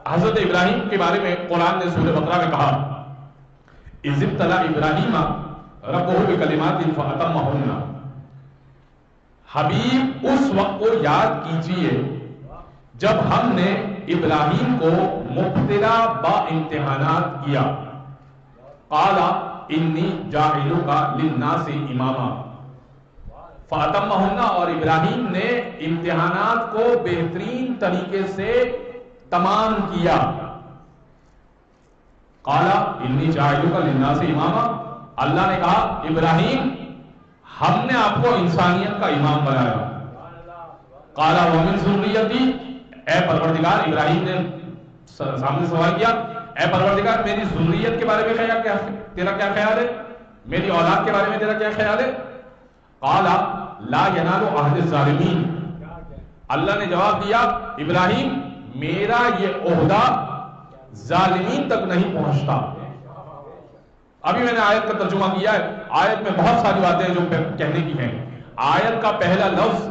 حضرت ابراہیم کے بارے میں قرآن نے سورہ بقرہ میں کہا اذ ابتلی ابراہیم ربہ بکلمات فاتمہن. حبیب اس وقت کو یاد کیجئے جب ہم نے ابراہیم کو مبتلا با امتحانات کیا. قال انی جاعلک للناس اماما فاتمہن. اور ابراہیم نے امتحانات کو بہترین طریقے سے تمام کیا. قال انی جاعلک للناس اماما. اللہ نے کہا ابراہیم ہم نے آپ کو انسانیت کا امام بنایا. قال ومن ذریتی. اے پروردگار، ابراہیم نے سامنے سوال کیا، اے پروردگار میری ذریت کے بارے میں تیرا کیا خیال ہے؟ میری اولاد کے بارے میں تیرا کیا خیال ہے؟ قال لا ینال عہد الظالمین. اللہ نے جواب دیا ابراہیم میرا یہ عہدہ ظالمین تک نہیں پہنچتا. ابھی میں نے آیت کا ترجمہ کیا ہے. آیت میں بہت ساری باتیں ہیں جو کہنے کی ہیں. آیت کا پہلا لفظ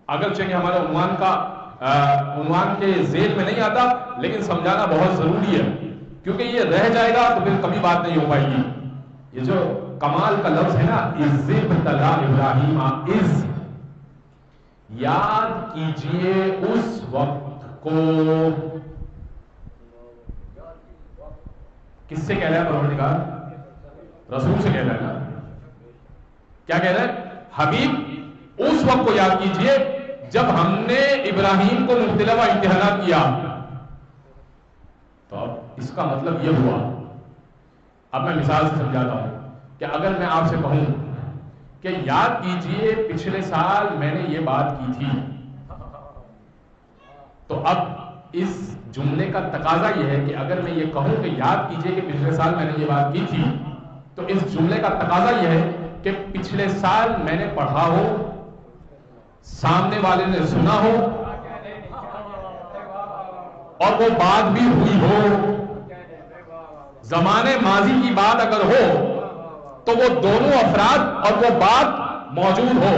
اگرچہ کہ ہمارے عنوان کے ذیل میں نہیں آتا، لیکن سمجھانا بہت ضروری ہے، کیونکہ یہ رہ جائے گا تو پھر کبھی بات نہیں ہو پائے گی. یہ جو کمال کا لفظ ہے نا، اذ ابتلی ابراہیم، اذ، یاد کیجئے اس وقت کو. کس سے کہہ رہا ہے پروردگار؟ رسول سے کہہ رہا ہے نا. کیا کہہ رہا ہے؟ حبیب اس وقت کو یاد کیجئے جب ہم نے ابراہیم کو مبتلا و امتحانات کیا. تو اب اس کا مطلب یہ ہوا، اب میں مثال سے سمجھاتا ہوں کہ اگر میں آپ سے کہوں کہ یاد کیجئے پچھلے سال میں نے یہ بات کی تھی، تو اب اس جملے کا تقاضا یہ ہے کہ اگر میں یہ کہوں کہ یاد کیجئے کہ پچھلے سال میں نے یہ بات کی تھی، تو اس جملے کا تقاضا یہ ہے کہ پچھلے سال میں نے پڑھا ہو، سامنے والے نے سنا ہو، اور وہ بات بھی ہوئی ہو. زمانے ماضی کی بات اگر ہو تو وہ دونوں افراد اور وہ بات موجود ہو،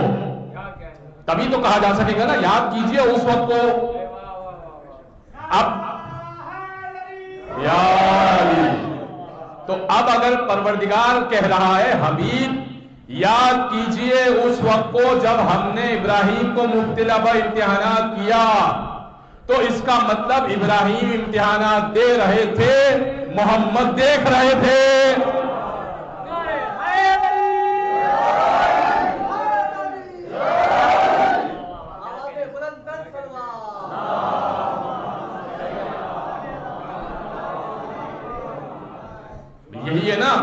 تبھی تو کہا جا سکے گا نا یاد کیجئے اس وقت کو. اب تو اب اگر پروردگار کہہ رہا ہے حبیب یاد کیجئے اس وقت کو جب ہم نے ابراہیم کو مبتلا با امتحانات کیا، تو اس کا مطلب ابراہیم امتحانات دے رہے تھے، محمد دیکھ رہے تھے. یہی ہے نا،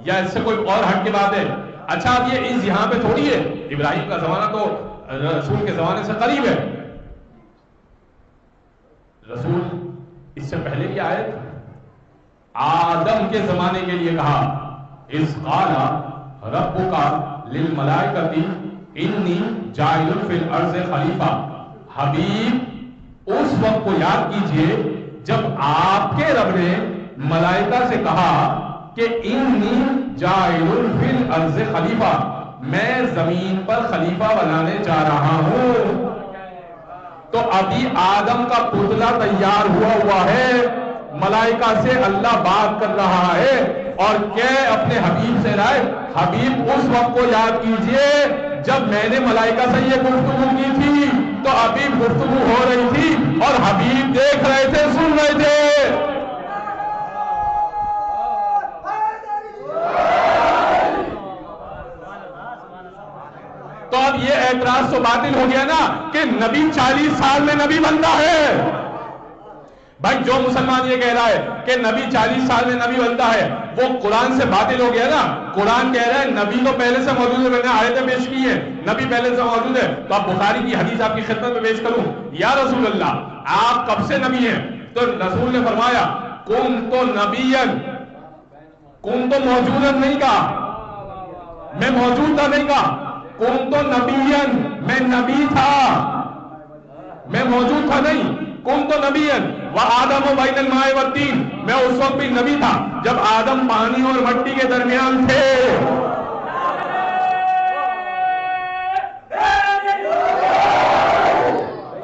یا اس سے کوئی اور ہٹ کے بات ہے؟ اچھا اب یہ اس یہاں پہ تھوڑی ہے، ابراہیم کا زمانہ تو رسول کے زمانے سے قریب ہے. رسول اس سے پہلے کی آیت آدم کے زمانے کے لیے کہا اذ قال ربک للملائکۃ انی جاعل فی الارض خلیفہ. حبیب اس وقت کو یاد کیجئے جب آپ کے رب نے ملائکہ سے کہا کہ انی جاعل فی الارض خلیفہ، میں زمین پر خلیفہ بنانے جا رہا ہوں. تو ابھی آدم کا پتلا تیار ہوا ہے، ملائکہ سے اللہ بات کر رہا ہے اور کہ اپنے حبیب سے رائے حبیب اس وقت کو یاد کیجئے جب میں نے ملائکہ سے یہ گفتگو کی تھی. تو ابھی گفتگو ہو رہی تھی اور حبیب دیکھ رہے تھے، سن رہے تھے. تو اب یہ اعتراض تو باطل ہو گیا نا کہ نبی 40 سال میں نبی بنتا ہے. بھائی جو مسلمان یہ کہہ رہا ہے کہ نبی 40 سال میں نبی بنتا ہے وہ قرآن سے باطل ہو گیا نا. قرآن کہہ رہا ہے نبی تو پہلے سے موجود ہے، میں نے آیتیں پیش کی ہیں، نبی پہلے سے موجود ہے. تو اب بخاری کی حدیث آپ کی خدمت میں پیش کروں، یا رسول اللہ آپ کب سے نبی ہیں؟ تو رسول نے فرمایا کن تو نبیًا، کن تو موجود نہیں کہا، میں موجود تھا نہیں کہا، کن تو نبیًا، میں نبی تھا، میں موجود تھا نہیں. کن تو نبیًا وآدم بین الماء والطین، میں اس وقت بھی نبی تھا جب آدم پانی اور مٹی کے درمیان تھے.